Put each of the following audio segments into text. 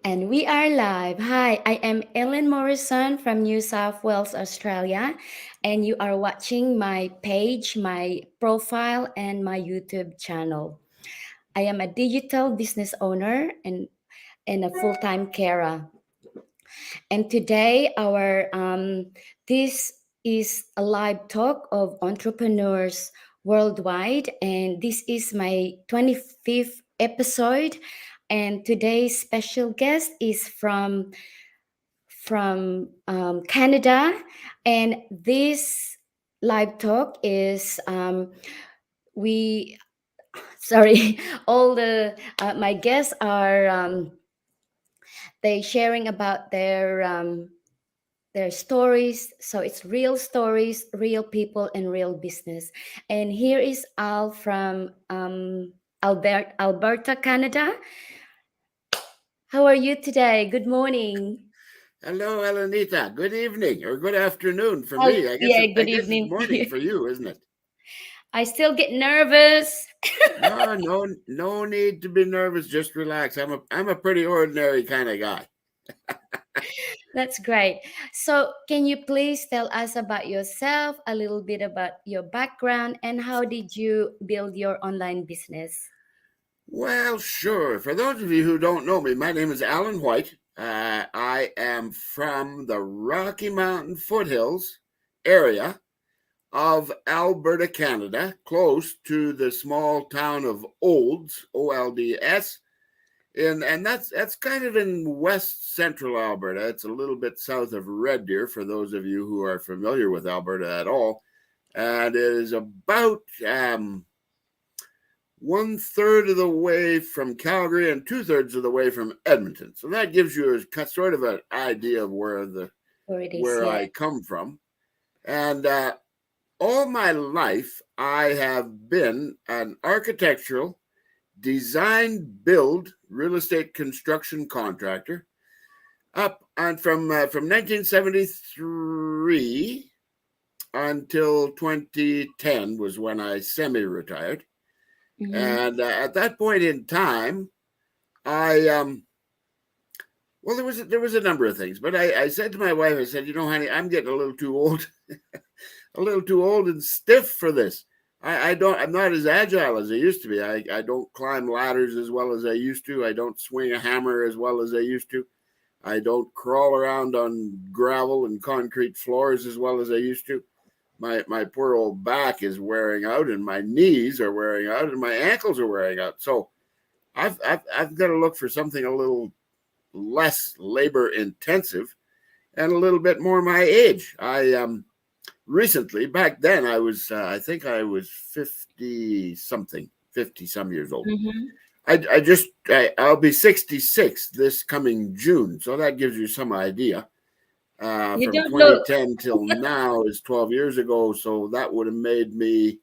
And we are live. Hi, I am Ellen Morrison from New South Wales, Australia, and you are watching my page, my profile, and my YouTube channel. I am a digital business owner and a full time carer. And today, this is a live talk of entrepreneurs worldwide, and this is my 25th episode. And today's special guest is from Canada, and this live talk is we sorry all the my guests are they sharing about their stories. So it's real stories, real people, and real business. And here is Al from Alberta, Canada. How are you today? Good morning. Hello, Elenita. Good evening or good afternoon for Oh, me. I guess yeah, I good guess it's evening to morning you. for you, isn't it? I still get nervous. No, no need to be nervous. Just relax. I'm a pretty ordinary kind of guy. That's great. So, can you please tell us about yourself, a little bit about your background, and how did you build your online business? Well, sure. For those of you who don't know me, my name is Alan White. I am from the Rocky Mountain foothills area of Alberta, Canada, close to the small town of Olds, Olds, and that's kind of in west central Alberta. It's a little bit south of Red Deer for those of you who are familiar with Alberta at all. And it is about 1/3 of the way from Calgary and 2/3 of the way from Edmonton. So that gives you sort of an idea of Or it is, where yeah. I come from. And all my life, I have been an architectural design build real estate construction contractor up and from 1973 until 2010 was when I semi-retired. Mm-hmm. And at that point in time, I well, there was a number of things, but I said to my wife, I said, honey, I'm getting a little too old, a little too old and stiff for this. I'm not as agile as I used to be. I don't climb ladders as well as I used to. I don't swing a hammer as well as I used to. I don't crawl around on gravel and concrete floors as well as I used to. My poor old back is wearing out, and my knees are wearing out, and my ankles are wearing out. So I've got to look for something a little less labor intensive and a little bit more my age. I recently, back then, I think I was 50 something, 50 some years old. Mm-hmm. I'll be 66 this coming June, so that gives you some idea. You From don't look. 2010 till now is 12 years ago, so that would have made me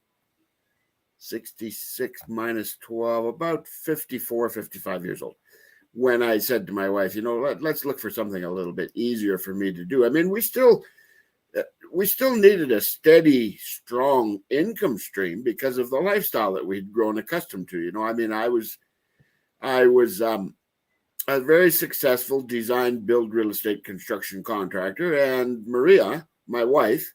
66 minus 12, about 54, 55 years old. When I said to my wife, let's look for something a little bit easier for me to do. I mean, we still needed a steady, strong income stream because of the lifestyle that we'd grown accustomed to. I mean, I was a very successful design, build, real estate construction contractor, and Maria, my wife,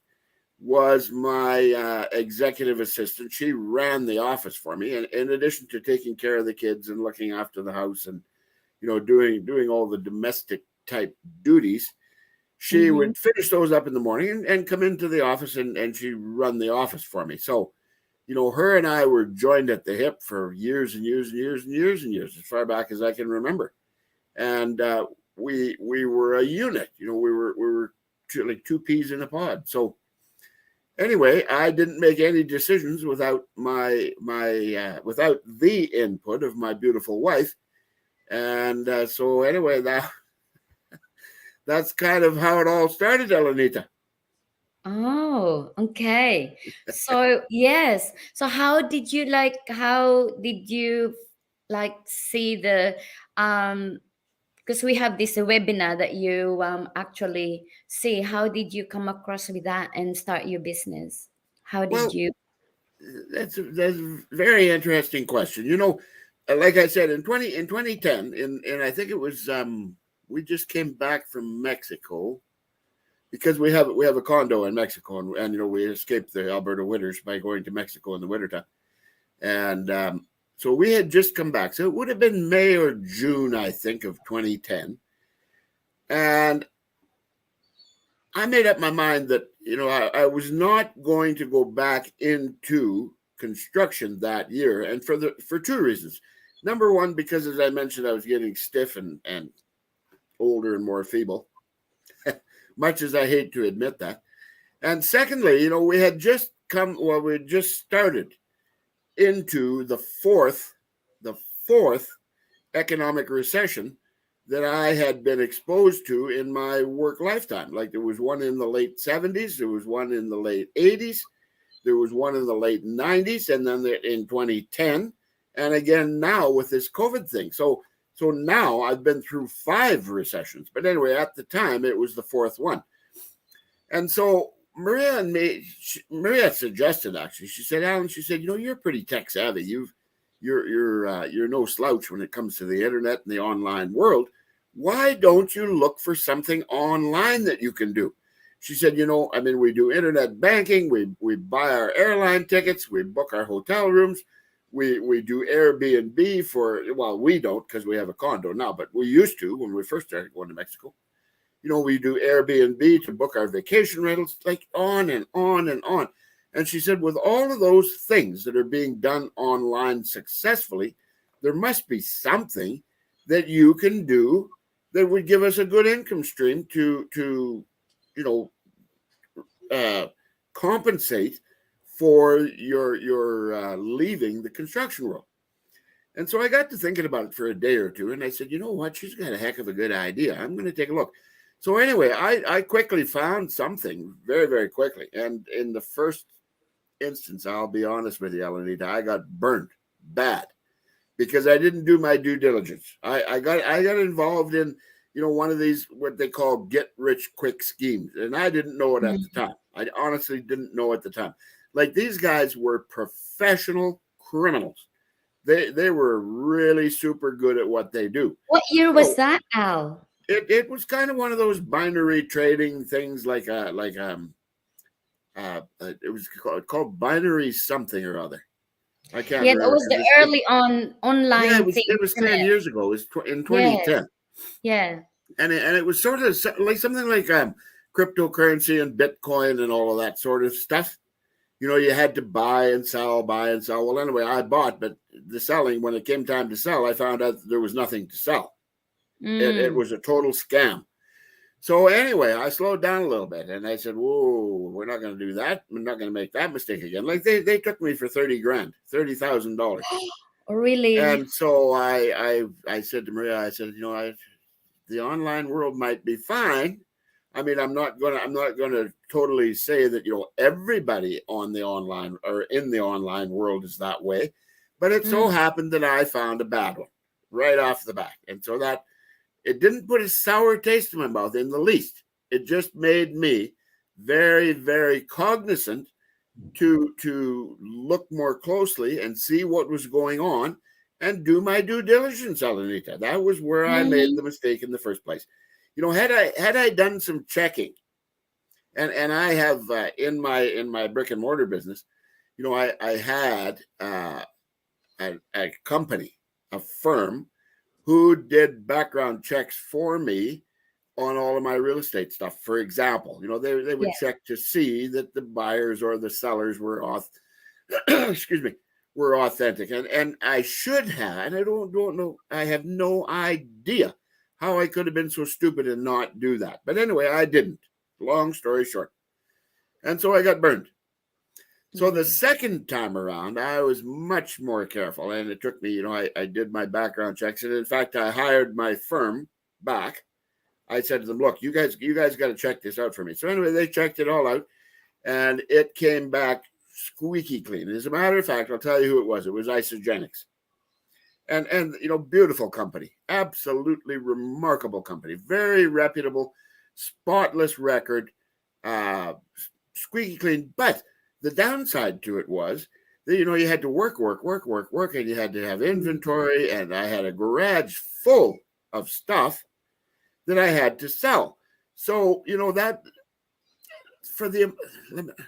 was my executive assistant. She ran the office for me, and in addition to taking care of the kids and looking after the house and doing all the domestic type duties, she Mm-hmm. would finish those up in the morning and come into the office and she run the office for me. So, her and I were joined at the hip for years and years and years and years and years, as far back as I can remember. And we were a unit. We were like two peas in a pod. So anyway, I didn't make any decisions without without the input of my beautiful wife. And so anyway, that's kind of how it all started, Elenita. Oh, okay. So, yes. So how did you see the because we have this webinar that you actually see. How did you come across with that and start your business? How did Well, you? that's a very interesting question. like I said, in 2010, in I think it was we just came back from Mexico because we have a condo in Mexico, and we escaped the Alberta winters by going to Mexico in the wintertime. And so we had just come back. So it would have been May or June, I think, of 2010. And I made up my mind that, I was not going to go back into construction that year. And for two reasons. Number one, because as I mentioned, I was getting stiff and older and more feeble, much as I hate to admit that. And secondly, we had just we had just started into the fourth economic recession that I had been exposed to in my work lifetime. Like there was one in the late 70s, there was one in the late 80s, there was one in the late 90s, and then in 2010, and again now with this COVID thing. So now I've been through 5 recessions. But anyway, at the time it was the 4th one. And so Maria suggested, actually, she said, Alan, she said, you're pretty tech savvy. You're no slouch when it comes to the internet and the online world. Why don't you look for something online that you can do? She said, we do internet banking. We buy our airline tickets. We book our hotel rooms. We do Airbnb well, we don't because we have a condo now, but we used to when we first started going to Mexico. We do Airbnb to book our vacation rentals, like on and on and on. And she said, with all of those things that are being done online successfully, there must be something that you can do that would give us a good income stream to compensate for your leaving the construction world. And so I got to thinking about it for a day or two, and I said, you know what? She's got a heck of a good idea. I'm going to take a look. So anyway, I quickly found something very, very quickly. And in the first instance, I'll be honest with you, Alanita, I got burned bad because I didn't do my due diligence. I got involved in, one of these, what they call get rich quick schemes. And I didn't know it at the time. I honestly didn't know at the time. Like these guys were professional criminals. They were really super good at what they do. What year was that, Al? It was kind of one of those binary trading things, it was called binary something or other. I can't Yeah, that remember. was the early Yeah, online thing, it was isn't 10 it? years ago. It was in Yes. 2010. Yeah. And it was sort of like something like cryptocurrency and Bitcoin and all of that sort of stuff. You had to buy and sell. Well, anyway, I bought, but the selling, when it came time to sell, I found out there was nothing to sell. It was a total scam. So anyway, I slowed down a little bit and I said, whoa, we're not going to do that. We're not going to make that mistake again. Like they took me for $30,000. Really? And so I said to Maria, I said, the online world might be fine. I mean, I'm not gonna totally say that everybody on the online or in the online world is that way, but it so happened that I found a bad one right off the bat, and so that it didn't put a sour taste in my mouth in the least. It just made me very, very cognizant to look more closely and see what was going on and do my due diligence, Alanita. That was where I made the mistake in the first place. Had I done some checking, and I have in my brick and mortar business, I had a company, a firm, who did background checks for me on all of my real estate stuff. For example, they would check to see that the buyers or the sellers were excuse me, were authentic. And I should have, and I don't know, I have no idea how I could have been so stupid and not do that. But anyway, I didn't. Long story short. And so I got burned. So the second time around, I was much more careful, and it took me, I did my background checks, and in fact, I hired my firm back. I said to them, "Look, you guys got to check this out for me." So anyway, they checked it all out, and it came back squeaky clean. As a matter of fact, I'll tell you who it was. It was Isogenics, and beautiful company, absolutely remarkable company, very reputable, spotless record, squeaky clean, but the downside to it was you had to work, and you had to have inventory. And I had a garage full of stuff that I had to sell. So, that for the,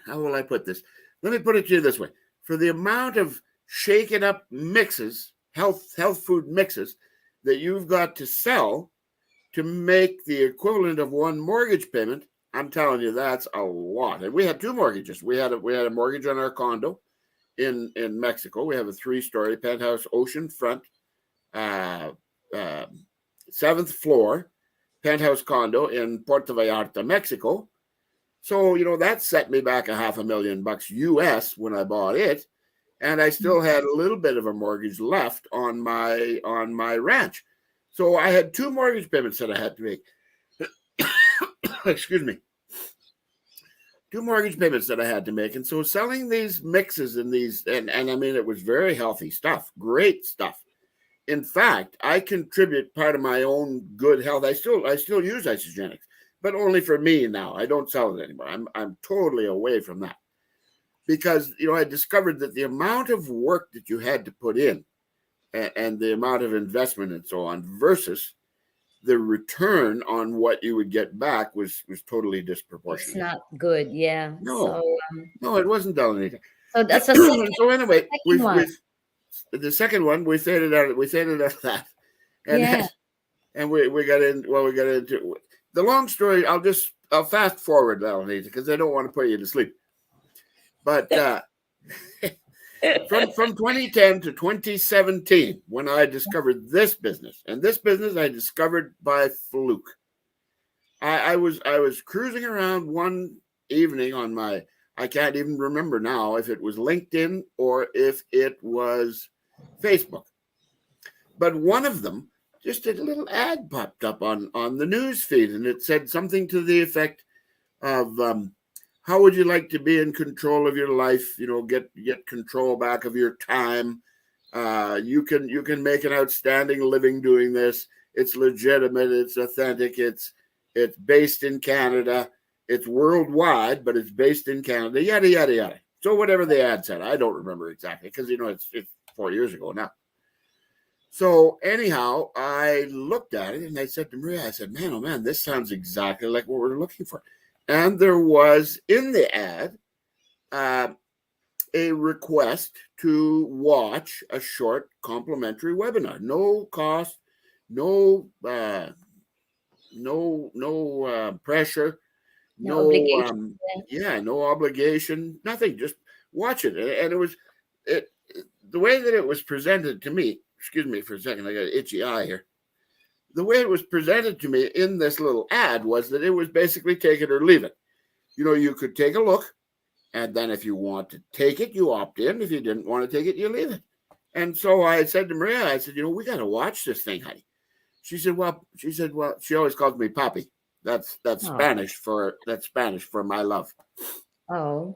how will I put this? Let me put it to you this way. For the amount of shaken up mixes, health food mixes that you've got to sell to make the equivalent of one mortgage payment, I'm telling you, that's a lot. And we had two mortgages. We had a mortgage on our condo in Mexico. We have a 3-story penthouse oceanfront, uh, uh, 7th floor penthouse condo in Puerto Vallarta, Mexico. So, that set me back $500,000 US when I bought it. And I still had a little bit of a mortgage left on my ranch. So I had 2 mortgage payments that I had to make. Excuse me. 2 mortgage payments that I had to make. And so selling these mixes and I mean, it was very healthy stuff, great stuff. In fact, I contribute part of my own good health. I still use isogenics, but only for me now. I don't sell it anymore. I'm totally away from that. Because, I discovered that the amount of work that you had to put in and the amount of investment and so on versus the return on what you would get back was totally It's disproportionate. not good. Yeah. No, Um, no, it wasn't done anything. so that's the second, So anyway, second one. the second one we faded out that, Yeah. and we got into the long story. I'll fast forward, Alanita, because I don't want to put you to sleep. But from 2010 to 2017, when I discovered this business, and this business I discovered by fluke. I was cruising around one evening on my, I can't even remember now if it was LinkedIn or if it was Facebook. But one of them, just a little ad popped up on the news feed, and it said something to the effect of, how would you like to be in control of your life? Get control back of your time. You can make an outstanding living doing this. It's legitimate. It's authentic. It's based in Canada. It's worldwide, but it's based in Canada. Yada yada yada. So whatever the ad said, I don't remember exactly because it's 4 years ago now. So anyhow, I looked at it and I said to Maria, I said, man, oh man, this sounds exactly like what we're looking for. And there was in the ad a request to watch a short complimentary webinar. No cost, no pressure, No no obligation. no obligation, nothing. Just watch it. And it the way that it was presented to me. Excuse me for a second. I got an itchy eye here. The way it was presented to me in this little ad was that it was basically take it or leave it. You could take a look, and then if you want to take it, you opt in. If you didn't want to take it, you leave it. And so I said to Maria, I said, we got to watch this thing, honey. She said, well, she always calls me Papi. That's Spanish for my love. Oh.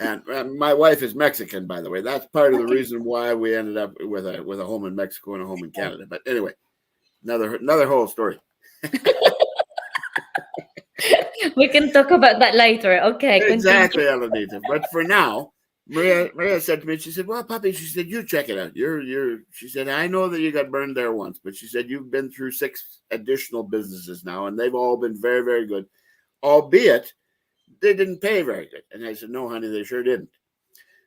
And my wife is Mexican, by the way. That's part of the reason why we ended up with a home in Mexico and a home in Canada. But anyway, another whole story. We can talk about that later. Okay, continue. Exactly, Alanita. But for now, Maria said to me, she said, well, Papi, she said, you check it out. She said, I know that you got burned there once, but she said, you've been through 6 additional businesses now, and they've all been very, very good, albeit they didn't pay very good. And I said, no, honey, they sure didn't.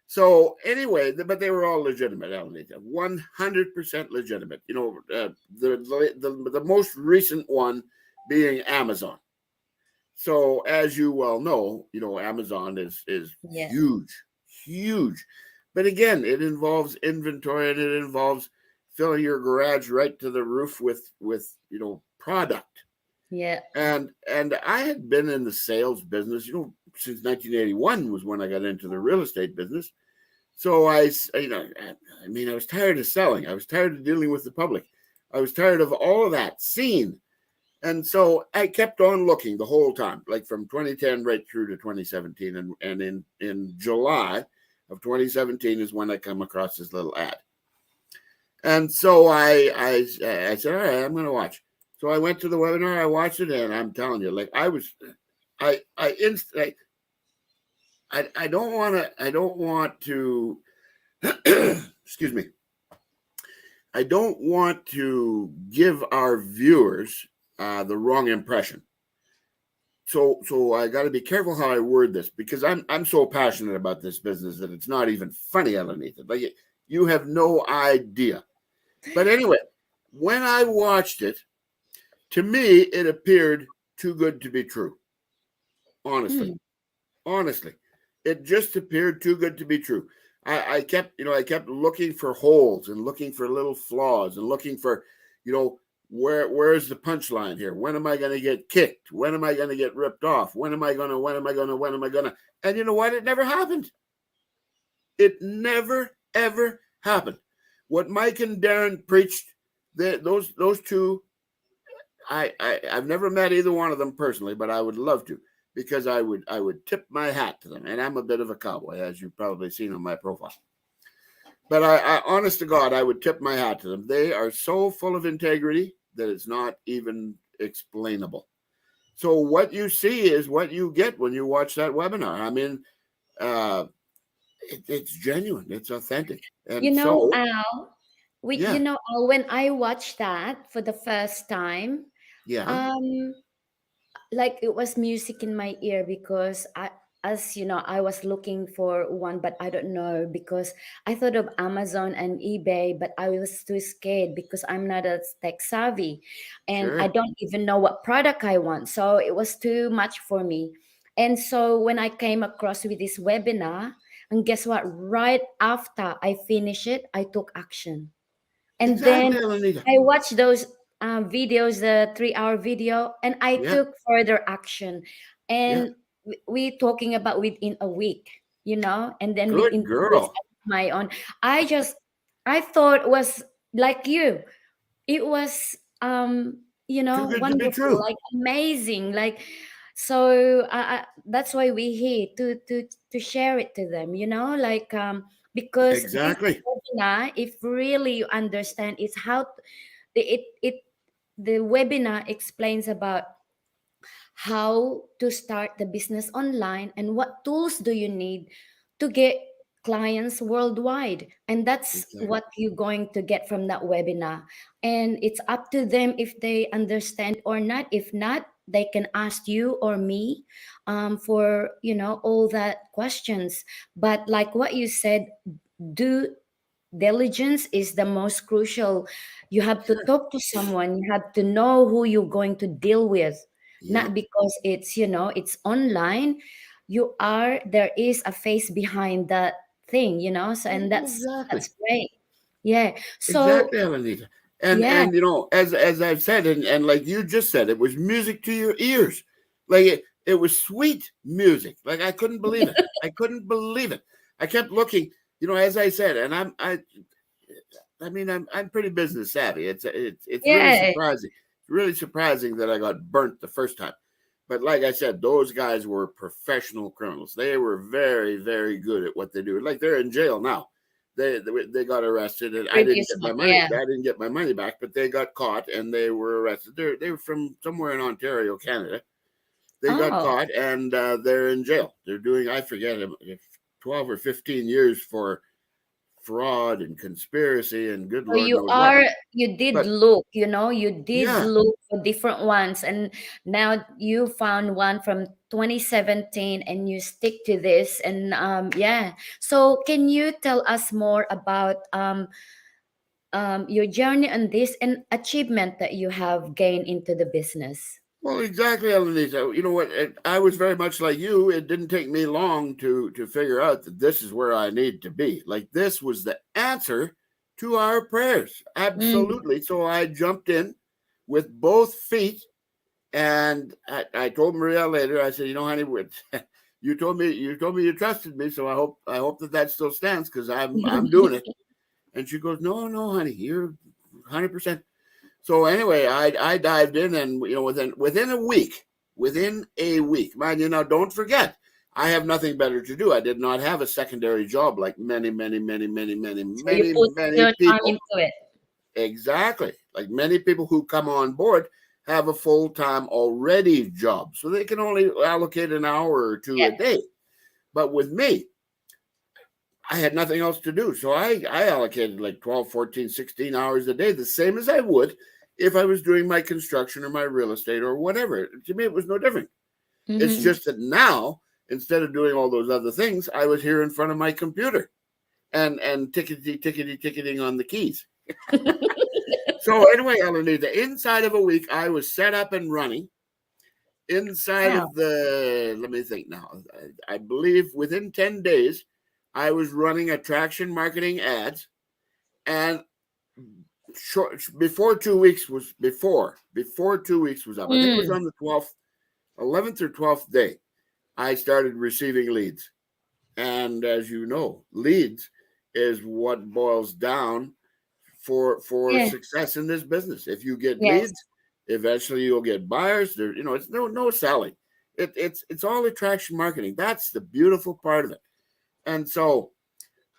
So anyway, but they were all legitimate, Alanita, 100% legitimate. The most recent one being Amazon. So as you well know, Amazon is Yeah. huge. But again, it involves inventory and it involves filling your garage right to the roof with product. Yeah. And I had been in the sales business, since 1981 was when I got into the real estate business. So I was tired of selling. I was tired of dealing with the public. I was tired of all of that scene. And so I kept on looking the whole time, like from 2010 right through to 2017. And in July of 2017 is when I come across this little ad. And so I said, all right, I'm going to watch. So I went to the webinar, I watched it, and I'm telling you, like I don't want to excuse me, I don't want to give our viewers the wrong impression. So I got to be careful how I word this, because I'm so passionate about this business that it's not even funny underneath it. Like, you have no idea. But anyway, when I watched it, to me it appeared too good to be true. Honestly, Hmm. honestly, it just appeared too good to be true. I kept looking for holes and looking for little flaws and looking for, you know, where's the punchline here? When am I going to get kicked? When am I going to get ripped off? When am I going to? And you know what? It never happened. It never ever happened. What Mike and Darren preached, those two, I've never met either one of them personally, but I would love to, because I would tip my hat to them. And I'm a bit of a cowboy, as you've probably seen on my profile. But I honest to God, I would tip my hat to them. They are so full of integrity that it's not even explainable. So what you see is what you get when you watch that webinar. I mean, uh, it's genuine, it's authentic, You and know, so Al, yeah, when I watched that for the first time, yeah, um, like it was music in my ear because as you know, I was looking for one, but I don't know because I thought of Amazon and eBay, but I was too scared because I'm not a tech savvy, and I sure, don't even know what product I want. So it was too much for me. And so when I came across with this webinar, and guess what? Right after I finished it, I took action. And then exactly, Alanita. I watched those videos, the 3 hour video, and I Yeah, took further action. yeah, And we talking about within a week, and then good within 2 weeks, girl. I did my own. I just, I thought it was like you. It was, Too good to be wonderful, true. like amazing, like. So that's why we here to share it to them, like because this Exactly. webinar, if really you understand, is how it the webinar explains about how to start the business online and what tools do you need to get clients worldwide, and that's Exactly. what you're going to get from that webinar. And it's up to them if they understand or not. If not, they can ask you or me for all that questions. But like what you said, do diligence is the most crucial. You have to Sure. talk to someone, you have to know who you're going to deal with, Yeah. not because it's online. There is a face behind that thing, so, and Exactly. that's great. Yeah. So Exactly, Alanita. And yeah. and you know, as I've said, and like you just said, it was music to your ears. Like it was sweet music. Like I couldn't believe it. I couldn't believe it. I kept looking, as I said, and I mean, I'm pretty business savvy. It's really Yeah. surprising. It's really surprising that I got burnt the first time. But like I said, those guys were professional criminals. They were very, very good at what they do. Like they're in jail now. They got arrested, and I didn't Previous get my one, money. yeah. I didn't get my money back, but they got caught and they were arrested. They were from somewhere in Ontario, Canada. They got Oh, caught and they're in jail. They're doing, I forget, if 12 or 15 years for fraud and conspiracy and good so Lord knows what. you did But look, you did yeah, look for different ones, and now you found one from 2017 and you stick to this. And yeah. So can you tell us more about your journey on this and achievement that you have gained into the business? well, exactly, Elenisa. You know what? I was very much like you. It didn't take me long to figure out that this is where I need to be. Like this was the answer to our prayers. Mm. Absolutely. So I jumped in with both feet, and I told Maria later. I said, honey, you told me you trusted me, so I hope that still stands because I'm doing it. And she goes, no, no, honey, you're 100%. So anyway, I dived in, and within a week, man, don't forget, I have nothing better to do. I did not have a secondary job like many, many, many, many, many, So you many, put many your time people. into it. Exactly, like many people who come on board have a full time already job, so they can only allocate an hour or two Yeah. a day. But with me, I had nothing else to do. So I allocated like 12, 14, 16 hours a day, the same as I would if I was doing my construction or my real estate or whatever. To me, it was no different. It's Mm-hmm. just that now, instead of doing all those other things, I was here in front of my computer and ticketing on the keys. So anyway, Elenita, inside of a week, I was set up and running. Inside Wow. of let me think now, I believe within 10 days, I was running attraction marketing ads. And before 2 weeks was before 2 weeks was up, I think it was Mm. on the 12th, 11th or 12th day, I started receiving leads. And as you know, leads is what boils down for Yeah. success in this business. If you get Yes. leads, eventually you'll get buyers. There, it's no selling. It's all attraction marketing. That's the beautiful part of it. And so,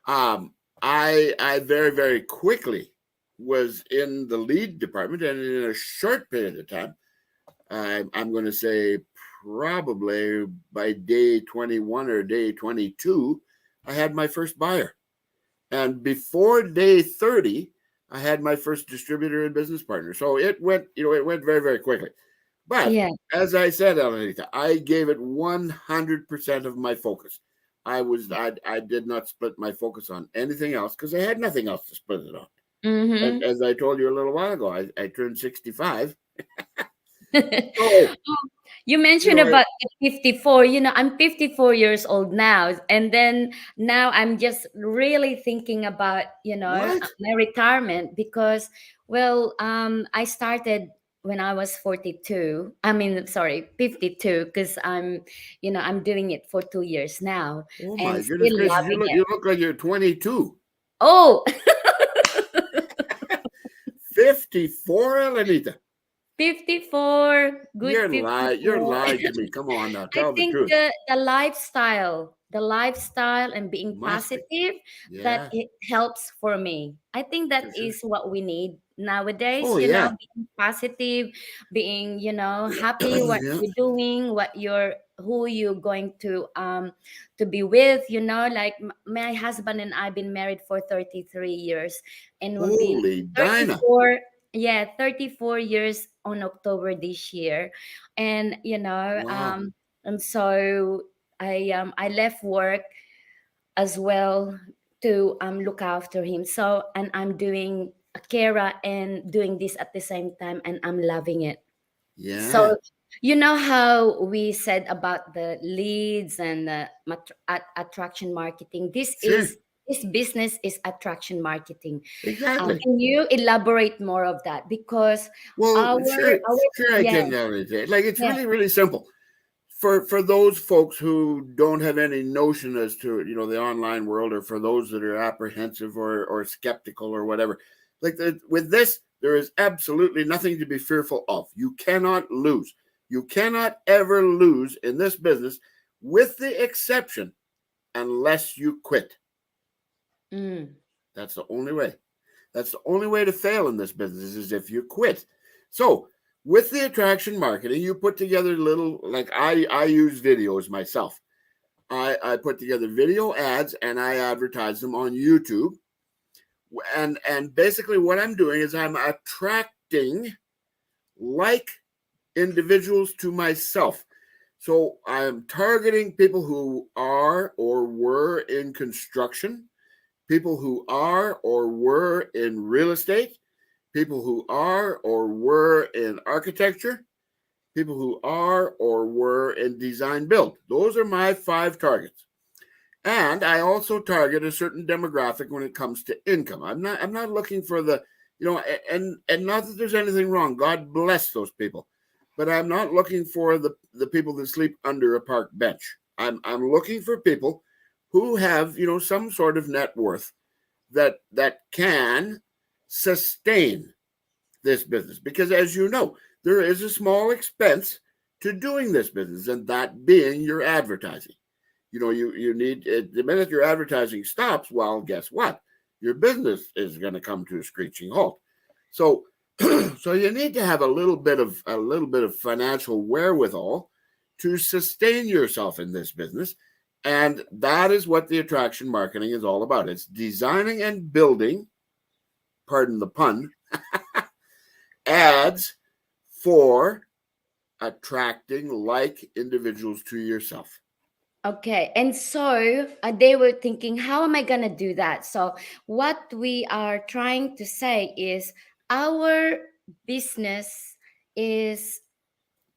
um, I very very quickly was in the lead department, and in a short period of time, I'm going to say probably by day 21 or day 22, I had my first buyer. And before day 30, I had my first distributor and business partner. So it went very, very quickly. But Yeah. as I said, Alanita, I gave it 100% of my focus. I did not split my focus on anything else because I had nothing else to split it on. Mm-hmm. As I told you a little while ago, I turned 65. So, You you mentioned know, about the 54. I'm 54 years old now. And then now I'm just really thinking about, what? my retirement because, well, I started when I was 42. I mean, sorry, 52, because I'm doing it for 2 years now Oh my and goodness still gracious! You loving look it. you look like you're 22. Oh, 54, Alanita. 54, good You're 54. lying to me. Come on now, I tell the think truth. the lifestyle and being Must be. positive, that Yeah, it helps for me. I think that for sure. is what we need nowadays, Oh yeah. being positive, being, happy what Yeah. you're doing, who you're going to be with, like my husband and I've been married for 33 years and will be Holy Dinah. 34, yeah, 34 years on October this year. And Wow. and so I left work as well to look after him. So, and I'm doing a Kara and doing this at the same time, and I'm loving it. Yeah. So, how we said about the leads and the attraction marketing. Sure. This business is attraction marketing. Exactly. Can you elaborate more of that? Because Well, our our sure I yeah, can, Alanita. Like it's yeah, really, really simple. For those folks who don't have any notion as to the online world, or for those that are apprehensive or skeptical or whatever, with this, there is absolutely nothing to be fearful of. You cannot lose. You cannot ever lose in this business, with the exception unless you quit. mm, That's the only way. That's the only way to fail in this business, is if you quit. So with the attraction marketing, you put together little, like I use videos myself. I put together video ads and I advertise them on YouTube. And basically what I'm doing is I'm attracting like individuals to myself. So I'm targeting people who are or were in construction, people who are or were in real estate, people who are or were in architecture, people who are or were in design build. Those are my 5 targets. And I also target a certain demographic when it comes to income. I'm not looking for and not that there's anything wrong. God bless those people. But I'm not looking for the people that sleep under a park bench. I'm looking for people who have, some sort of net worth that can sustain this business, because as you know, there is a small expense to doing this business, and that being your advertising. You need the minute your advertising stops, well, guess what? Your business is going to come to a screeching halt. So so you need to have a little bit of financial wherewithal to sustain yourself in this business, And that is what the attraction marketing is all about. It's designing and building, pardon the pun, ads for attracting like individuals to yourself. Okay, and so they were thinking, how am I going to do that? So, what we are trying to say is our business is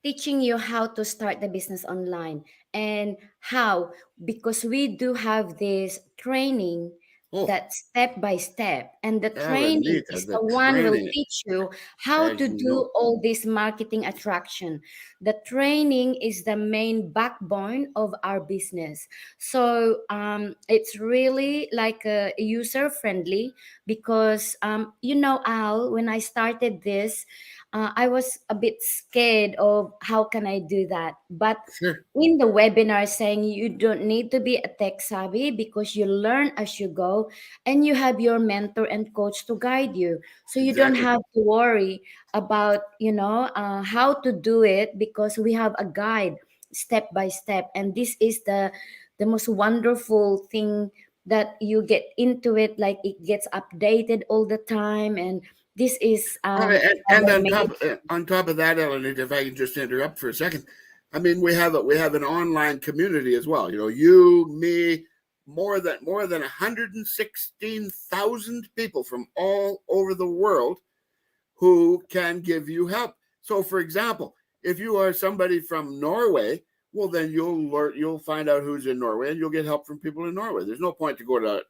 teaching you how to start the business online and how, because we do have this training Oh, that step by step, and the training Elenita, is the the one will training, teach you how as to you know. do all this marketing attraction. The training is the main backbone of our business. So it's really like user friendly, because Al, when I started this, I was a bit scared of how can I do that. But Sure, in the webinar saying you don't need to be a tech savvy because you learn as you go, and you have your mentor and coach to guide you. So you don't exactly. have to worry about, how to do it, because we have a guide step by step. And this is the most wonderful thing, that you get into it, like it gets updated all the time. And this is And our main. on top of that, Elenita, if I can just interrupt for a second, I mean we have an online community as well. You know, you, me, more than 116,000 people from all over the world who can give you help. So, for example, if you are somebody from Norway, well, then you'll find out who's in Norway, and you'll get help from people in Norway. There's no point to go to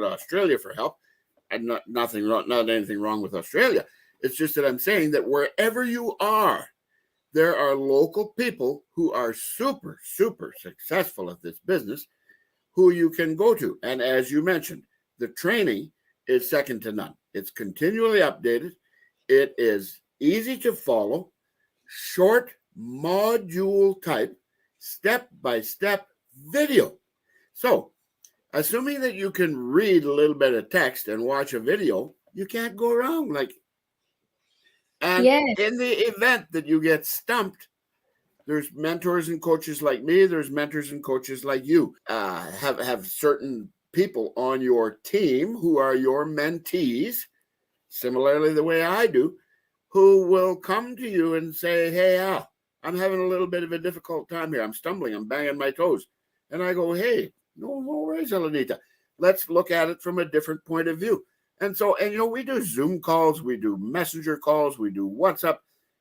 Australia for help, and not anything wrong with Australia. It's just that I'm saying that wherever you are, there are local people who are super super successful at this business who you can go to. And as you mentioned, the training is second to none. It's continually updated. It is easy to follow, short module type, step by step video. So, assuming that you can read a little bit of text and watch a video, you can't go wrong. And in Yes. the event that you get stumped, there's mentors and coaches like me. There's mentors and coaches like you. Have certain people on your team who are your mentees, similarly the way I do, who will come to you and say, "Hey, Al, I'm having a little bit of a difficult time here. I'm stumbling. I'm banging my toes." And I go, "Hey, no worries, Elenita. Let's look at it from a different point of view." And we do Zoom calls, we do Messenger calls, we do WhatsApp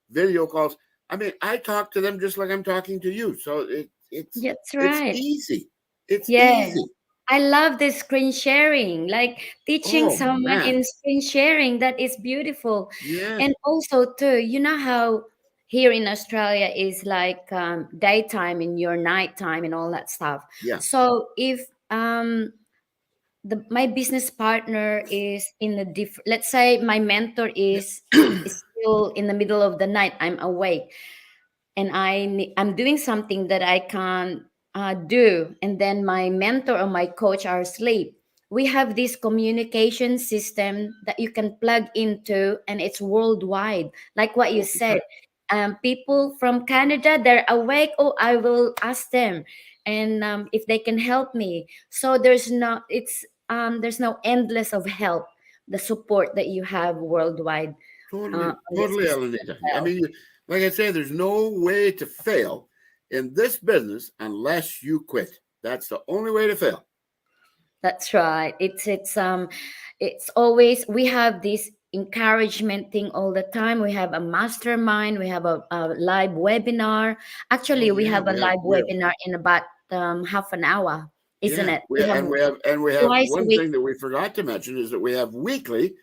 video calls. I mean, I talk to them just like I'm talking to you. So That's it's right. easy. It's Yes. easy. I love this screen sharing, like teaching Oh someone man, in screen sharing. That is beautiful. yes, And also, too, you know how here in Australia is like daytime and your nighttime and all that stuff. yeah, So if my business partner is in a different, let's say my mentor is still in the middle of the night, I'm awake, and I'm doing something that I can't do, and then my mentor or my coach are asleep. We have this communication system that you can plug into, and it's worldwide. Like what you oh, said, yeah, people from Canada, they're awake. Oh, I will ask them, and if they can help me. So there's no endless of help, the support that you have worldwide totally, on this totally, business Elenita. as I well. mean, like I say, there's no way to fail in this business unless you quit. That's the only way to fail. That's right. It's always, we have this encouragement thing all the time. We have a mastermind, we have a live webinar. Oh Actually, we yeah, have a live we have webinar in about half an hour, isn't yeah, it? We have we have twice a one week. thing that we forgot to mention is that we have weekly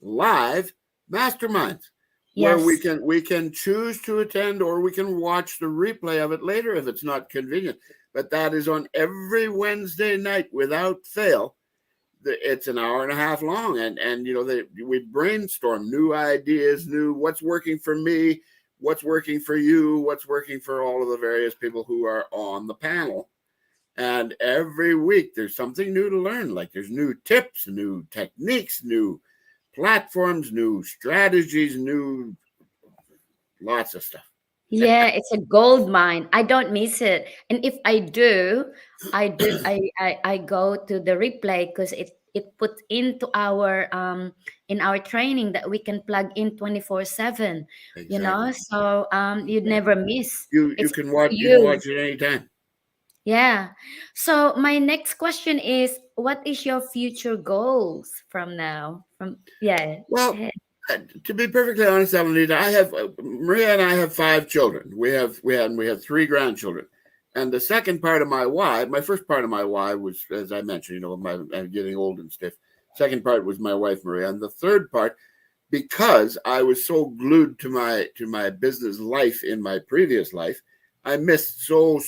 live masterminds where we Yes, can choose to attend or we can watch the replay of it later if it's not convenient. But that is on every Wednesday night without fail. It's an hour and a half long, and we brainstorm new ideas, new what's working for me, what's working for you, what's working for all of the various people who are on the panel. And every week there's something new to learn. Like there's new tips, new techniques, new platforms, new strategies, new lots of stuff. Yeah, it's a gold mine. I don't miss it. And if I do, I go to the replay because it puts into our in our training that we can plug in 24/7, you know. Exactly. So you'd Exactly. never miss. You It's can up to watch you. it anytime. Yeah. So my next question is, what is your future goals from now? From yeah. Well, eh, to be perfectly honest, Alanita, I have Maria and I have 5 children. We have 3 grandchildren, and the second part of my why, my first part of my why was, as I mentioned, I'm getting old and stiff. Second part was my wife Maria, and the third part, because I was so glued to my business life in my previous life, I missed so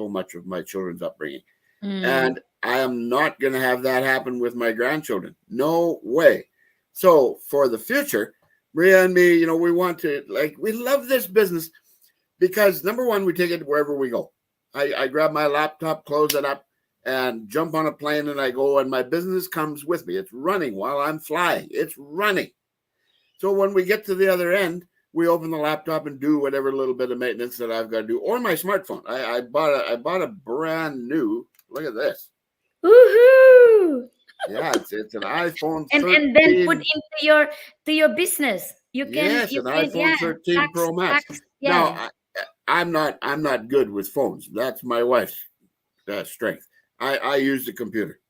much of my children's upbringing. mm, And I am not going to have that happen with my grandchildren. No way. So for the future, Maria and me, we want to, like, we love this business because number one, we take it wherever we go. I grab my laptop, close it up, and jump on a plane, and I go, and my business comes with me. It's running while I'm flying. It's running. So when we get to the other end, we open the laptop and do whatever little bit of maintenance that I've got to do, or my smartphone. I bought a brand new. Look at this. woohoo! Yeah, it's an iPhone And then put 13. into your to your business. Yes, You an can iPhone yeah, 13 Pro Max. tax Now, yeah. I'm not good with phones. That's my wife's strength. I use the computer,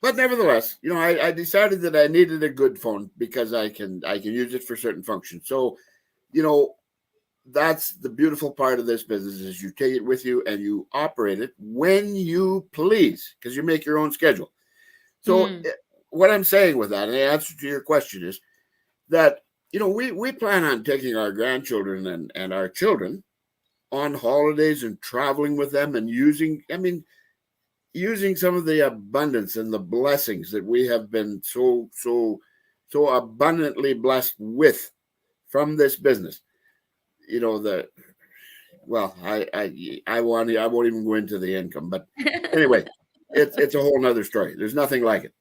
but nevertheless, I decided that I needed a good phone because I can use it for certain functions. So, you know, that's the beautiful part of this business is you take it with you and you operate it when you please because you make your own schedule. So Mm, what I'm saying with that, and the answer to your question is that we plan on taking our grandchildren and our children on holidays and traveling with them and using some of the abundance and the blessings that we have been so abundantly blessed with from this business. The well, I won't even go into the income, but anyway, it's a whole nother story. There's nothing like it.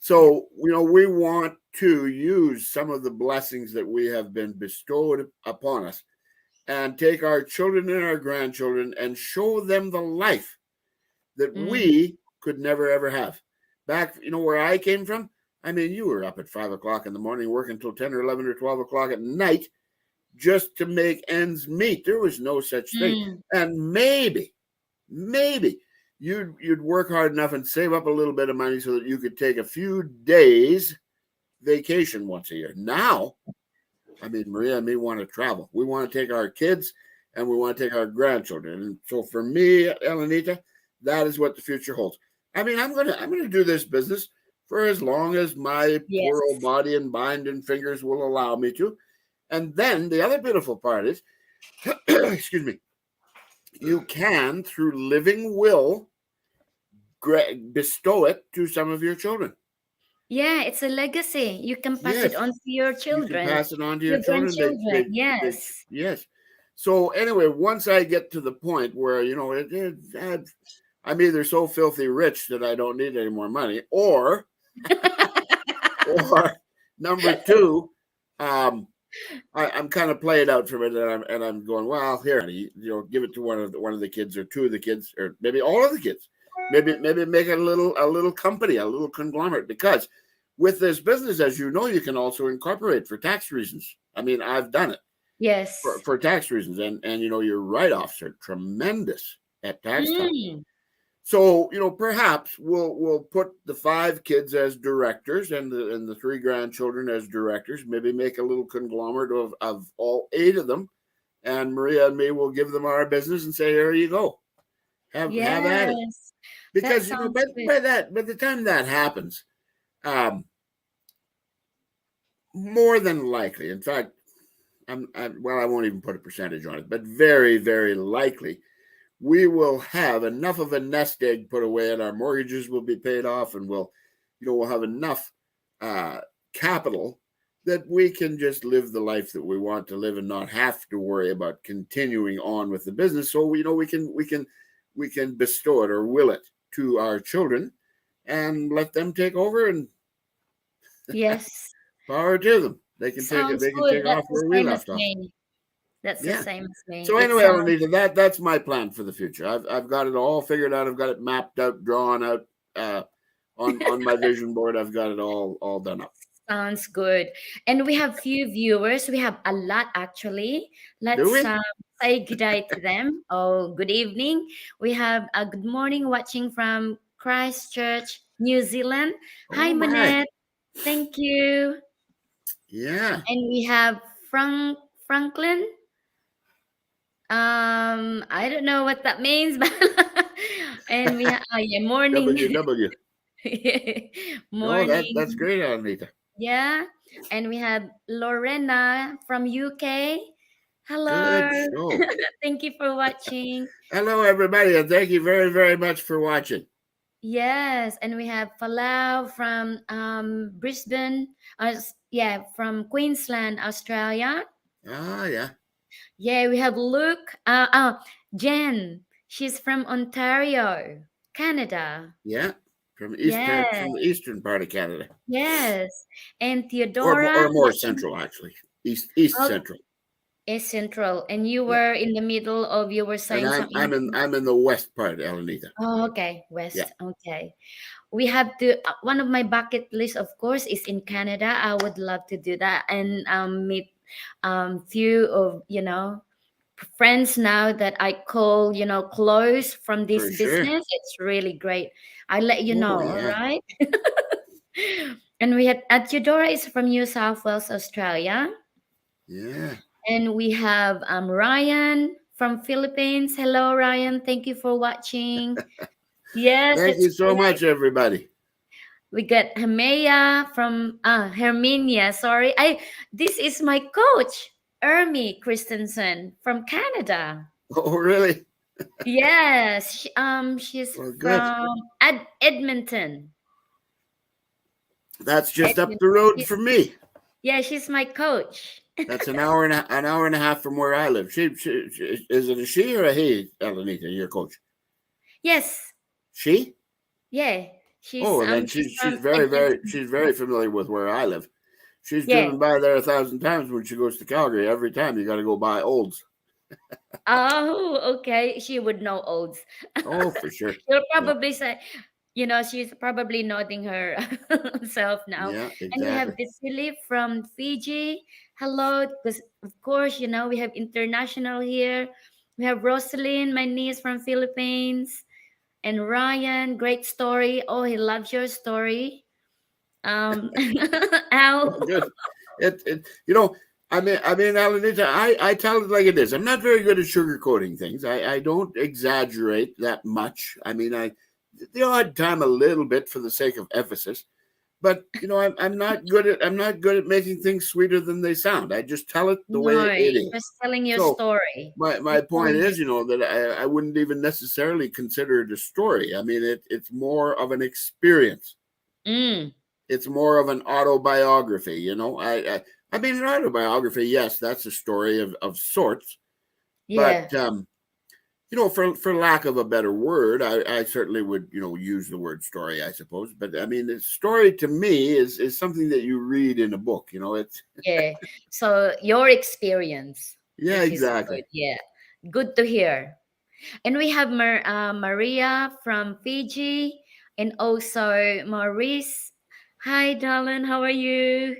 So, we want to use some of the blessings that we have been bestowed upon us and take our children and our grandchildren and show them the life that mm, we could never ever have. Back, where I came from, I mean, you were up at 5 o'clock in the morning, working until 10 or 11 or 12 o'clock at night just to make ends meet. There was no such thing. mm. And maybe you'd work hard enough and save up a little bit of money so that you could take a few days vacation once a year. Now, I mean, Maria and me want to travel. We want to take our kids and we want to take our grandchildren. And so for me, Elenita, that is what the future holds. I mean, I'm gonna do this business for as long as my poor old Yes. body and mind and fingers will allow me to. And then the other beautiful part is, excuse me, you can through living will bestow it to some of your children. Yeah, it's a legacy. You can pass it Yes, on to your you can children, pass it on to your your children. grandchildren. They Yes. yes. So anyway, once I get to the point where I'm either so filthy rich that I don't need any more money, or number two, um, I'm kind of playing out from it, and I'm going, well, here, give it to one of the kids or two of the kids or maybe all of the kids. Maybe make a little company, a little conglomerate, because with this business, as you know, you can also incorporate for tax reasons. I mean, I've done it for, Yes. for tax reasons, and your write-offs are tremendous at tax time. Mm. So perhaps we'll put the 5 kids as directors and the 3 grandchildren as directors. Maybe make a little conglomerate of all 8 of them, and Maria and me will give them our business and say, "Here you go, have at it." Yes. That Because sounds good. by the time that happens, um, more than likely, in fact, well, I won't even put a percentage on it, but very very likely we will have enough of a nest egg put away and our mortgages will be paid off and we'll have enough uh, capital that we can just live the life that we want to live and not have to worry about continuing on with the business. So we can bestow it or will it to our children and let them take over, and Yes. power to them. They can take it. Sounds They can good. take That's off the where we same as left off. me. That's the Yeah. same as me. So It's anyway, Alanita, that's my plan for the future. I've got it all figured out. I've got it mapped out, drawn out, uh, on my vision board. I've got it all done up. sounds good. And we have few viewers. We have a lot actually. Do Let's we? say good day to them. Oh, good evening. We have a good morning watching from Christchurch, New Zealand. Hi, Oh my. Manette. Thank you. Yeah. And we have Franklin. I don't know what that means, but and we have yeah, morning, WW. No, that's morning. great, Alanita. Yeah, and we have Lorena from UK. Hello, Good show. thank you for watching. Hello, everybody, and thank you very, very much for watching. Yes, and we have Falau from Brisbane. Yeah, from Queensland, Australia. Ah, yeah, Yeah, we have Luke. Jen. She's from Ontario, Canada. yeah, Yeah, from the eastern part of Canada, yes. And Theodora or more watching. central, actually, east Oh, central. is Central, and you Yeah, were in the middle of. You were and saying something. I'm in the west part, Alanita. Oh, okay, Yeah, West. Okay, we have to. One of my bucket list, of course, is in Canada. I would love to do that and meet few of friends now that I call close from this for sure. business. It's really great. I let you Oh know. All yeah, right. And we had Theodora is from New South Wales, Australia. yeah. And we have Ryan from Philippines. Hello, Ryan. Thank you for watching. Yes, Thank it's you so great. much, everybody. We got Hermea from Herminia. Sorry, I this is my coach, Ermi Christensen from Canada. Oh, really? Yes, she's Well, good. from Edmonton. That's just up the Edmonton. road from me. Yeah, she's my coach. That's an hour and a half from where I live. Is it a she or a he, Alanita, your coach? Yes, She? yeah, Oh, and then she's she's from Edmonton. she's very familiar with where I live. She's Yeah. driven by there 1,000 times when she goes to Calgary. Every time you got to go by Olds. Oh, okay. She would know Odes. Oh, for sure. She'll Yeah, probably say, she's probably nodding her self now. yeah, And we have exactly. Vasily from Fiji. Hello, because of course, we have international here. We have Rosalind, my niece from Philippines, and Ryan. Great story. Oh, he loves your story. Um, Al. Well, good. You know, Alanita, I tell it like it is. I'm not very good at sugarcoating things. I don't exaggerate that much. I mean, the odd time a little bit for the sake of emphasis. But I'm not good at making things sweeter than they sound. I just tell it the way No, it you're is. just telling your So story. my You're point telling your is, that I wouldn't even necessarily consider it a story. I mean, it's more of an experience. Mm, It's more of an autobiography. I mean, an autobiography. Yes, that's a story of sorts. But yeah. for lack of a better word, I certainly would use the word story, I suppose. But I mean, the story to me is something that you read in a book. It's Yeah. So your experience, yeah, which is good. exactly. Yeah. Good to hear. And we have Maria from Fiji and also Maurice. Hi, darling. How are you?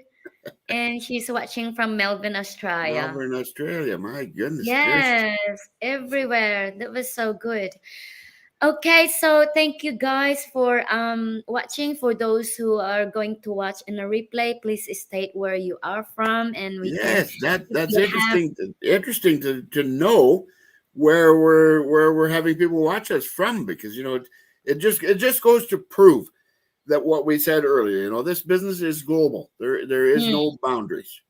And she's watching from Melbourne, Australia. Melbourne, Australia. My goodness gracious. Yes, everywhere. That was so good. Okay, so thank you guys for watching. For those who are going to watch in a replay, please state where you are from, and we can, Yes, if that's you have. interesting. Interesting to know where we're having people watch us from, because it just goes to prove that what we said earlier. This business is global. There is Hmm, no boundaries.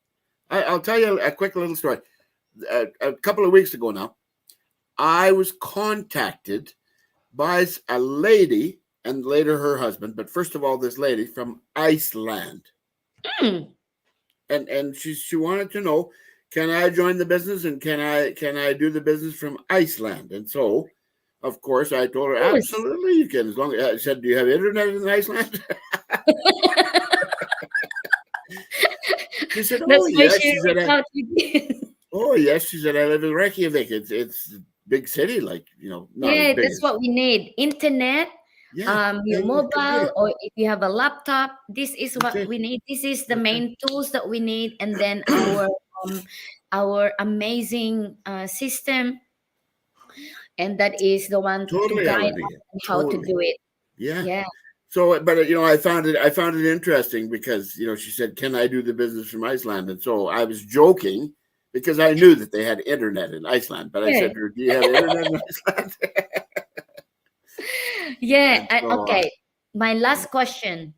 I'll tell you a quick little story. A couple of weeks ago now, I was contacted by a lady and later her husband, but first of all, this lady from Iceland, hmm, and she wanted to know, can I join the business and can I do the business from Iceland? And so, of course, I told her of course. absolutely you can. As long as I said, do you have internet in Iceland? She said, oh That's why yeah. she reached out to you. Oh yes, she said I live in Reykjavik. It's a big city, like not as Yeah, big that's as. what we need. Internet, Yeah, your and mobile, computer. or if you have a laptop, this is That's what it. we need. This is the That's it. main tools that we need, and then um our amazing system, and that is the one to Totally, guide Alanita. us on how to Totally. do it. Yeah. Yeah. So, but I found it interesting because she said, "Can I do the business from Iceland?" And so I was joking because I knew that they had internet in Iceland. But I Yeah. said, "Do you have internet in Iceland?" Yeah. And so, Okay. My last question.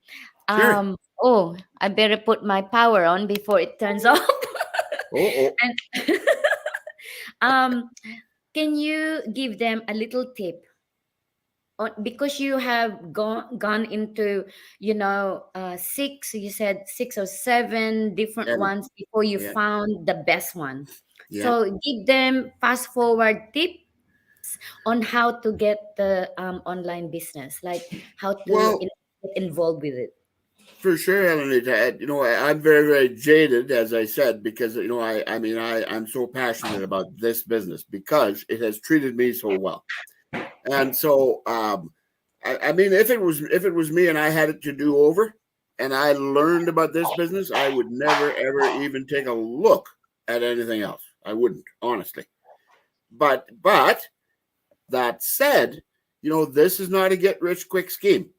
sure. Oh, I better put my power on before it turns off. Oh, oh, And um, can you give them a little tip on, because you have gone into, six, you said 6 or 7 different and ones before you yeah, found the best one. yeah. So give them fast forward tips on how to get the online business, like how to Well, get involved with it. for sure, Elenita. I'm very, very jaded, as I said, because I'm so passionate about this business because it has treated me so well. And so, I mean, if it was me and I had it to do over, and I learned about this business, I would never ever even take a look at anything else. I wouldn't, honestly. But that said, this is not a get rich quick scheme.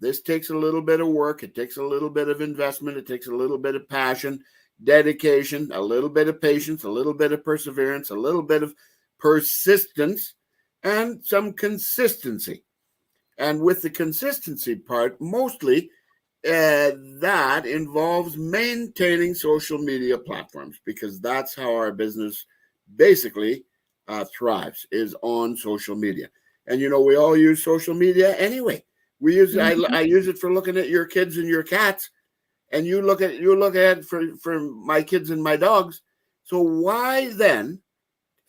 This takes a little bit of work. It takes a little bit of investment. It takes a little bit of passion, dedication, a little bit of patience, a little bit of perseverance, a little bit of persistence, and some consistency. And with the consistency part, mostly that involves maintaining social media platforms because that's how our business basically thrives is on social media. And we all use social media anyway. We use I Mhm. use it for looking at your kids and your cats, and you look at it for my kids and my dogs. So why then?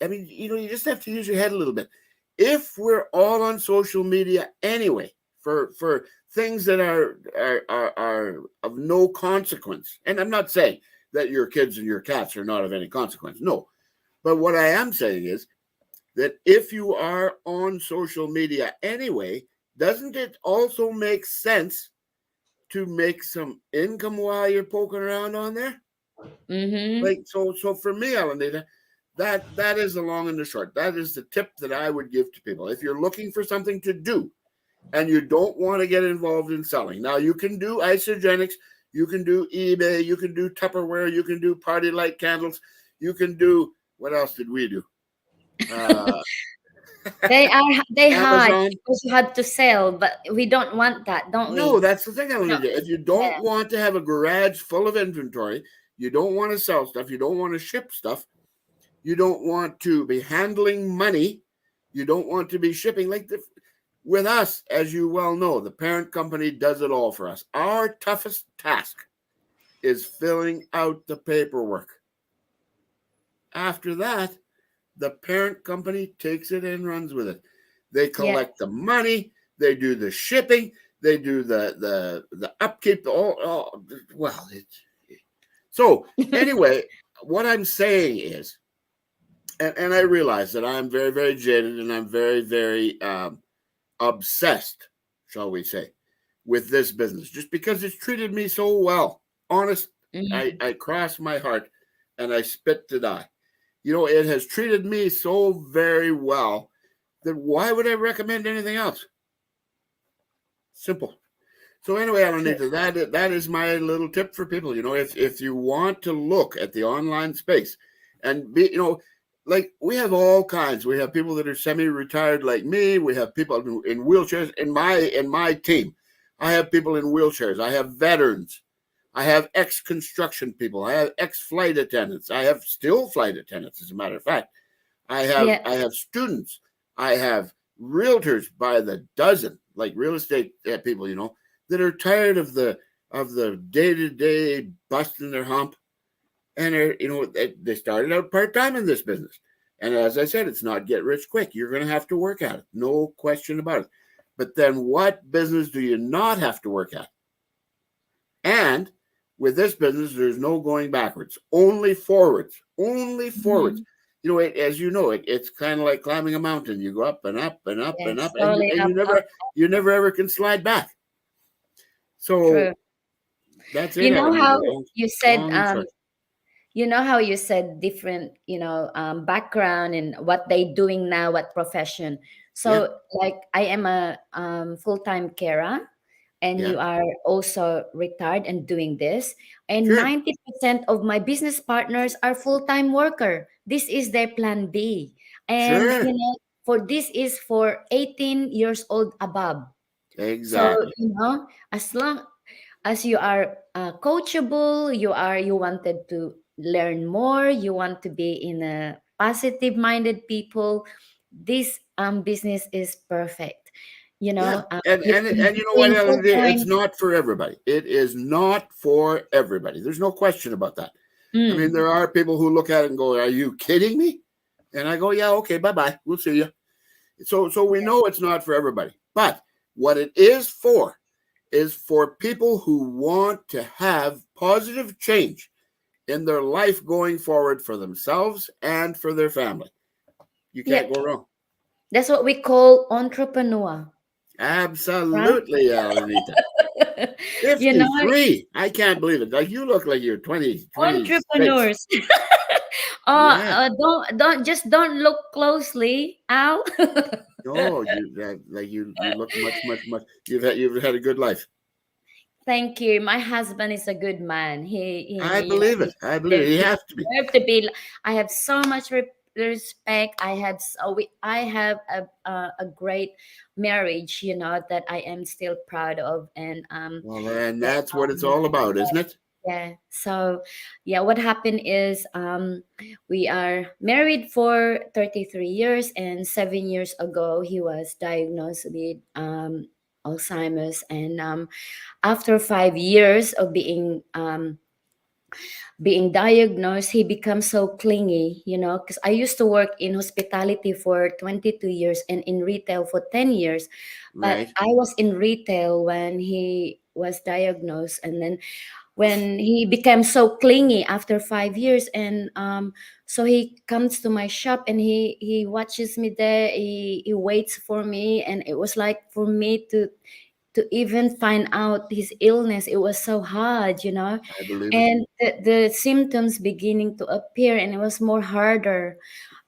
I mean, you just have to use your head a little bit. If we're all on social media anyway for things that are of no consequence, and I'm not saying that your kids and your cats are not of any consequence, no. But what I am saying is that if you are on social media anyway, doesn't it also make sense to make some income while you're poking around on there? Mhm. Like so for me, Alanita, that is the long and the short. That is the tip that I would give to people. If you're looking for something to do and you don't want to get involved in selling, now you can do isogenics, you can do eBay, you can do Tupperware, you can do party light candles, you can do what else did we do? Uh, They hard Amazon. because you had to sell, but we don't want that, don't No, we? that's the thing, No. Alanita. If you don't Yeah. want to have a garage full of inventory, you don't want to sell stuff, you don't want to ship stuff, you don't want to be handling money. You don't want to be shipping with us, as you well know, the parent company does it all for us. Our toughest task is filling out the paperwork. After that, the parent company takes it and runs with it. They Yeah. collect the money, they do the shipping, they do the upkeep, all well, so anyway, what I'm saying is and I realize that I'm very, very jaded and I'm very, very obsessed, shall we say, with this business just because it's treated me so well. Honest, I, Mhm. I cross my heart and I spit to die. It has treated me so very well that why would I recommend anything else? Simple. So anyway, Alanita, that is my little tip for people. If you want to look at the online space and be, like we have all kinds. We have people that are semi-retired like me. We have people in wheelchairs. In my team, I have people in wheelchairs. I have veterans. I have ex-construction people. I have ex-flight attendants. I have still flight attendants, as a matter of fact. I have Yeah. I have students. I have realtors by the dozen, like real estate people, that are tired of the day to day busting their hump, and they started out part time in this business. And as I said, it's not get rich quick. You're going to have to work at it, no question about it. But then, what business do you not have to work at? And with this business, there's no going backwards, only forwards, only forwards. Mhm. You know, as you know, it's kind of like climbing a mountain. You go up and up and up and up, Yes, and totally up, up. you never ever can slide back. True. So that's it, You know how Alameda. Long, you said long and short. you know how you said different, background and what they doing now, what profession. Yeah, So like I am a full-time carer, and yeah, you are also retired and doing this. And sure, 90% of my business partners are full-time worker. This is their plan B. And sure, for this is for 18 years old above. So, exactly. as long as you are coachable, you wanted to learn more, you want to be in a positive minded people, this business is perfect. Yeah, You can and be you know what, doing Ellen? full It's time. not for everybody. It is not for everybody. There's no question about that. I mean, Mm, there are people who look at it and go, "Are you kidding me?" And I go, "Yeah, okay, bye bye. We'll see you." So we know it's not for everybody. But what it is for people who want to have positive change in their life going forward for themselves and for their family. You yeah, can't go wrong. that's what we call entrepreneur, right? Absolutely, Alanita. you know 53. I can't believe it. Like you look like you're 20, 26. Entrepreneurs. Yeah. Don't look closely, Al. No, you look much. You've had a good life. Thank you. My husband is a good man. I He believe he it. I believe it. deserves He he has to be. deserves to be. I have so much respect. I have a great marriage. That I am still proud of, and Well, and yeah, that's what it's all about, isn't it? yeah. So, yeah, what happened is we are married for 33 years, and 7 years ago, he was diagnosed with Alzheimer's. And after 5 years of being diagnosed, he becomes so clingy, because I used to work in hospitality for 22 years and in retail for 10 years. But Right. I was in retail when he was diagnosed, and then when he became so clingy after 5 years, and so he comes to my shop, and he watches me there, he waits for me, and it was like for me to even find out his illness, it was so hard, I believe it. and the symptoms beginning to appear, and it was more harder.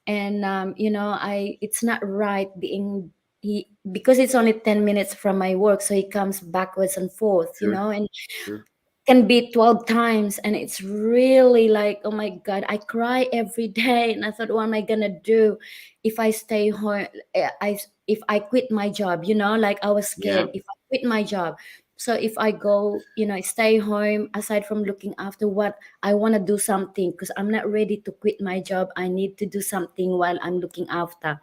And I it's not right being he because it's only 10 minutes from my work, so he comes backwards and forth, Sure. and Sure. can be 12 times, and it's really like, oh my god, I cry every day, and I thought, what am I gonna do if I stay home? If I quit my job, like I was Yeah. scared if I quit my job. So if I go, stay home, aside from looking after what I want to do something, because I'm not ready to quit my job, I need to do something while I'm looking after.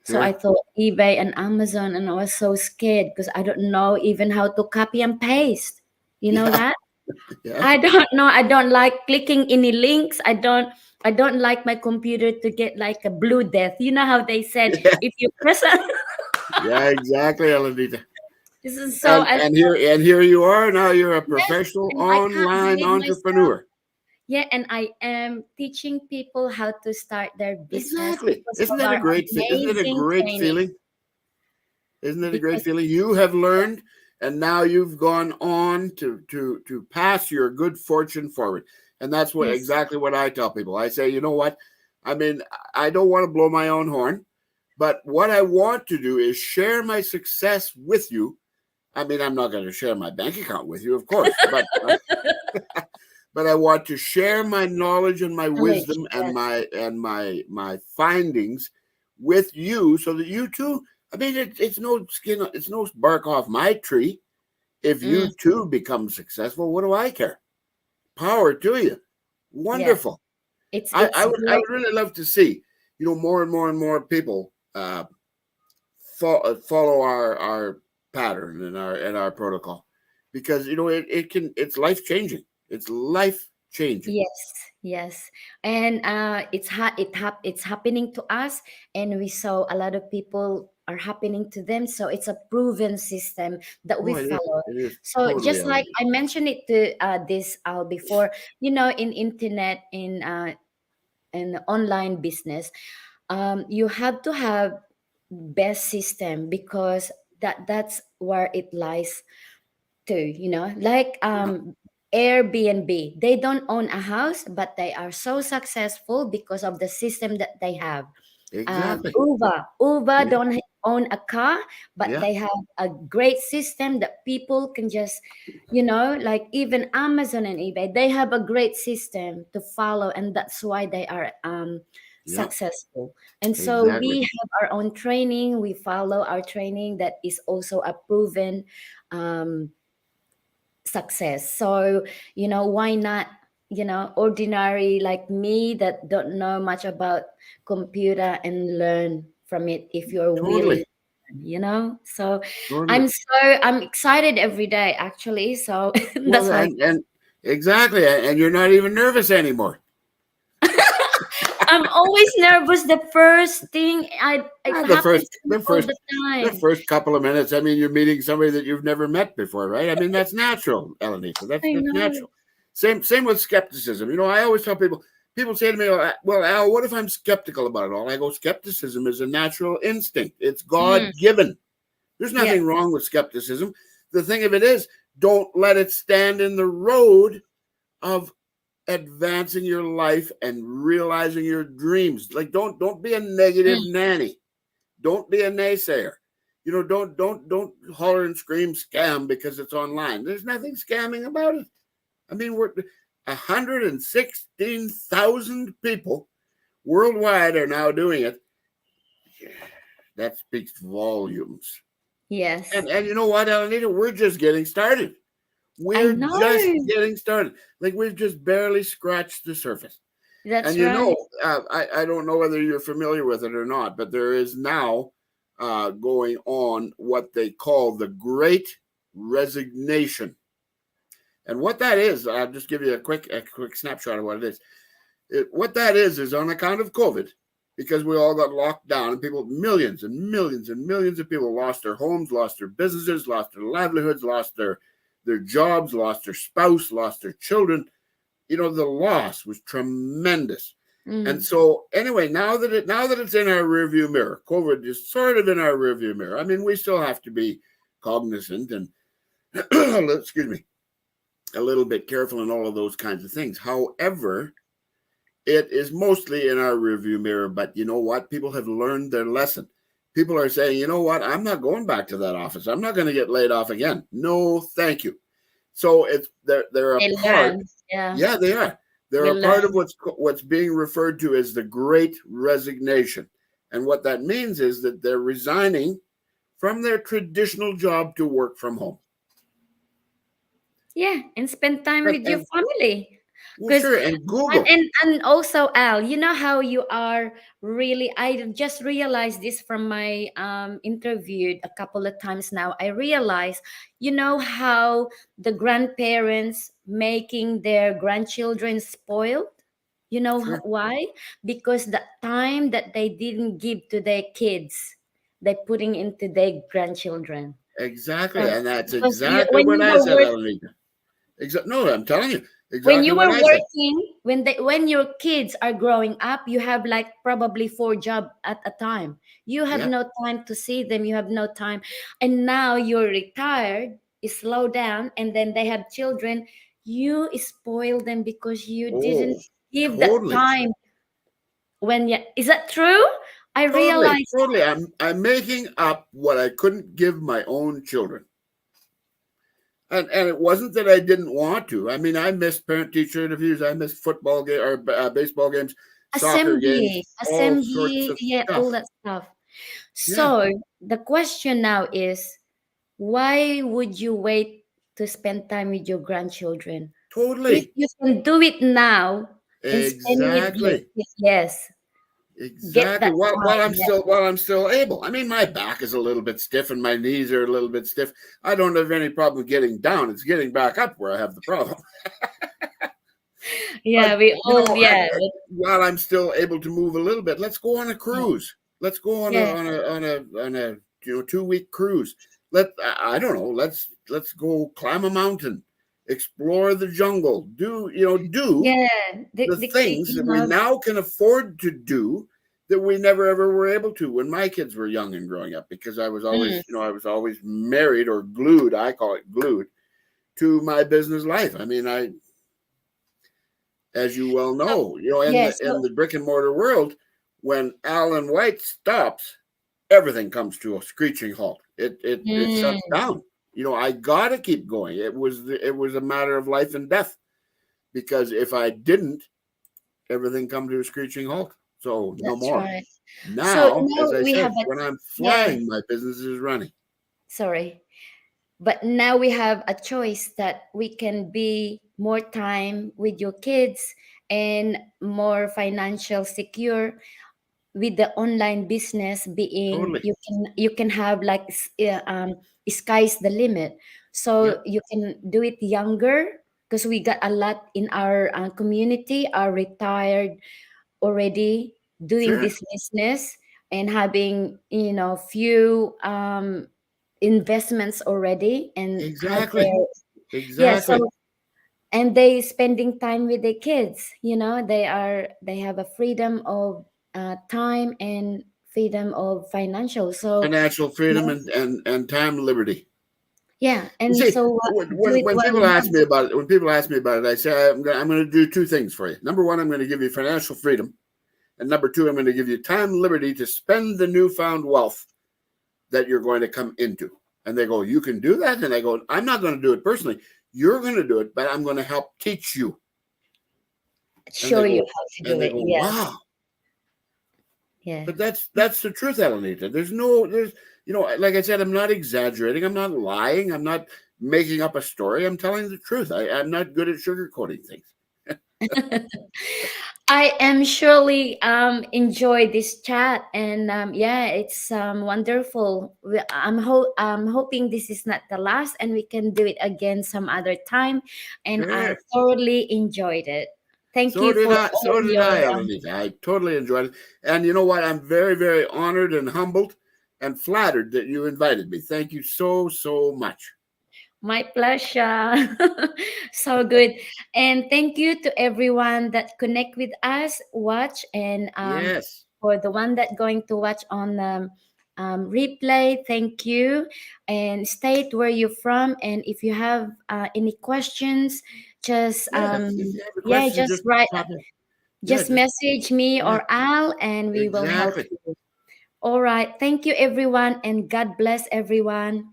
So I Sure. thought eBay and Amazon, and I was so scared because I don't know even how to copy and paste, Yeah. that Yeah. I don't know. I don't like clicking any links. I don't like my computer to get like a blue death. You know how they said Yeah. if you press Yeah. Exactly, Alanita. this is so And I and here and here you are now. You're a yes, professional and I can't online believe myself. entrepreneur. Yeah, and I am teaching people how to start their business Exactly. because of our Isn't it a amazing great training. feeling? Isn't it a great Because feeling? You have learned, and now you've gone on to pass your good fortune forward. And that's what yes, exactly what I tell people. I say, you know what? I mean, I don't want to blow my own horn, but what I want to do is share my success with you. I mean, I'm not going to share my bank account with you, of course, but I want to share my knowledge and my knowledge. wisdom and Yes. my findings with you, so that you too. I mean, it's no bark off my tree. If Mm, you too become successful, what do I care? Power to you. yes. Wonderful. It's I, it's I would I great. would really love to see, more and more and more people follow our pattern and our protocol, because it's life changing. It's life changing. Yes, yes, and it's happening to us, and we saw a lot of people. are happening to them. So it's a proven system that we Oh, it is. follow. It is So totally, just like Ellen. I mentioned it to this Al before, you know, in internet, in online business, you have to have best system, because that's where it lies too, you know, like Yeah, Airbnb. They don't own a house, but they are so successful because of the system that they have. exactly. Uber Yeah, don't own a car, but yeah, they have a great system that people can just, you know, like even Amazon and eBay, they have a great system to follow, and that's why they are yeah, successful. And so exactly. we have our own training. We follow our training that is also a proven um, success. So, you know, why not, you know, ordinary like me that don't know much about computer and learn from it if you're willing, Totally, you know? So totally. I'm excited every day actually. So Well, that's why and exactly, and you're not even nervous anymore. I'm always nervous. The first thing it Ah, happens to me the all first, the the time. first couple of minutes. I mean, you're meeting somebody that you've never met before, right? I mean, that's natural, Elenita. I That's know. natural. Same with skepticism. You know, I always tell people. People say to me, "Well, Al, what if I'm skeptical about it all?" I go, "Skepticism is a natural instinct. It's Mm, God given. There's yeah. nothing wrong with skepticism. The thing of it is, don't let it stand in the road of advancing your life and realizing your dreams. Like don't be a Mm, negative nanny. Don't be a naysayer. You know, don't holler and scream scam because it's online. There's nothing scamming about it. I mean, we're 116,000 people worldwide are now doing it. That speaks volumes. yes. And you know what, Alanita? We're just getting started. I We're just know. getting started. Like we've just barely scratched the surface. And That's you know, right. I don't know whether you're familiar with it or not, but there is now going on what they call the Great Resignation. And what that is, I'll just give you a quick snapshot of what it is. What that is on account of COVID, because we all got locked down, and people, millions and millions and millions of people lost their homes, lost their businesses, lost their livelihoods, lost their jobs, lost their spouse, lost their children. You know, the loss was tremendous. And Mm. so anyway, now that it's in our rearview mirror, COVID is sort of in our rearview mirror. I mean, we still have to be cognizant and excuse me, a little bit careful and all of those kinds of things. However, it is mostly in our rearview mirror. But you know what? People have learned their lesson. People are saying, you know what? I'm not going back to that office. I'm not going to get laid off again. No, thank you. So it's they're a They part. learn. Yeah. Yeah, they are. They're We a part of learn. what's being referred to as the Great Resignation. And what that means is that they're resigning from their traditional job to work from home. Yeah, and spend time And, with your and family. well, Because sure. And and, Google, and and also Al, you know how you are really, I just realized this from my interview a couple of times now. I realized, you know how the grandparents making their grandchildren spoiled? You know sure, why? Because the time that they didn't give to their kids, they putting into their grandchildren. exactly, So, and that's because exactly when what you I were said, Elenita. No, I'm telling you when exactly you what were I said. working, when your kids are growing up, you have like probably four job at a time. You have Yeah. no time to see them, you have no time. And now you're retired, you slow down, and then they have children. You spoil them because you didn't Oh, give that totally, time. When you, is that true? I totally, realized totally. I'm making up what I couldn't give my own children. And it wasn't that I didn't want to. I mean, I missed parent teacher interviews. I missed football game or baseball games, soccer games, all sorts assembly, of yeah, all stuff. that stuff. Yeah, So the question now is, why would you wait to spend time with your grandchildren? If totally, you can do it now and spend with your exactly, kids, yes, get exactly. that While time. I'm Yeah. still able. I mean, my back is a little bit stiff and my knees are a little bit stiff. I don't have any problem getting down. It's getting back up where I have the problem. But Yeah, we you all, know, yeah. while I'm still able to move a little bit, let's go on a Yeah. cruise. Let's go on a Yeah. on a on a on a 2-week cruise. I don't know. Let's go climb a mountain, explore the jungle, do Yeah. the things You that we know, now can afford to do that we never ever were able to when my kids were young and growing up, because mm, I was always married or glued, I call it glued, to my business life. I mean, as you well so, know, yeah. in So, the brick and mortar world, when Alan White stops, everything comes to a screeching halt. It shuts mm, down. I got to keep going. It was a matter of life and death, because if I didn't, everything come to a screeching halt. So no that's more. right. So Now, now as I we have said, a, when I'm yeah, flying, my business is running. sorry. But now we have a choice that we can be more time with your kids and more financial secure with the online business being Totally. you can have like sky's the limit, Yep. so you can do it younger because we got a lot in our community are retired already doing Sure. this business and having few investments already and have Exactly. their yeah. Exactly. So and they spending time with their kids, they have a freedom of time and freedom of financial, so Financial freedom yeah, and time liberty. yeah. You And see, so do it when while people ask young. me about it, I say I'm going to do two things for you. Number one, I'm going to give you financial freedom, and number two, I'm going to give you time liberty to spend the newfound wealth that you're going to come into. And they go, you can do that? And I go, I'm not going to do it personally. You're going to do it, but I'm going to help teach you. And Show they you go, how to do it, yes. wow. Yeah. But that's the truth, Alanita. There's like I said, I'm not exaggerating. I'm not lying. I'm not making up a story. I'm telling the truth. I'm not good at sugarcoating things. I am surely enjoy this chat, and yeah, it's wonderful. I'm hoping this is not the last and we can do it again some other time, and I Sure. thoroughly enjoyed it. Thank you for all So did your I, Alanita. I totally enjoyed it. And you know what? I'm very, very honored and humbled and flattered that you invited me. Thank you so, so much. my pleasure. So good. And thank you to everyone that connect with us, watch, and Yes. for the one that going to watch on the replay, thank you. And state where you're from. And if you have any questions, just Yeah. If you have a yeah, question, just just write, pop in. Yeah, just message me yeah, or Al, and we will help exactly. you. All right. Thank you, everyone, and God bless everyone.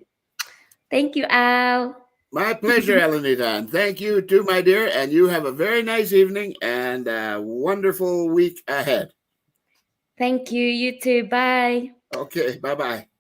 Thank you, Al. My pleasure, Alanita. And thank you too, my dear. And you have a very nice evening and a wonderful week ahead. Thank you. You too. Bye. Okay. Bye bye.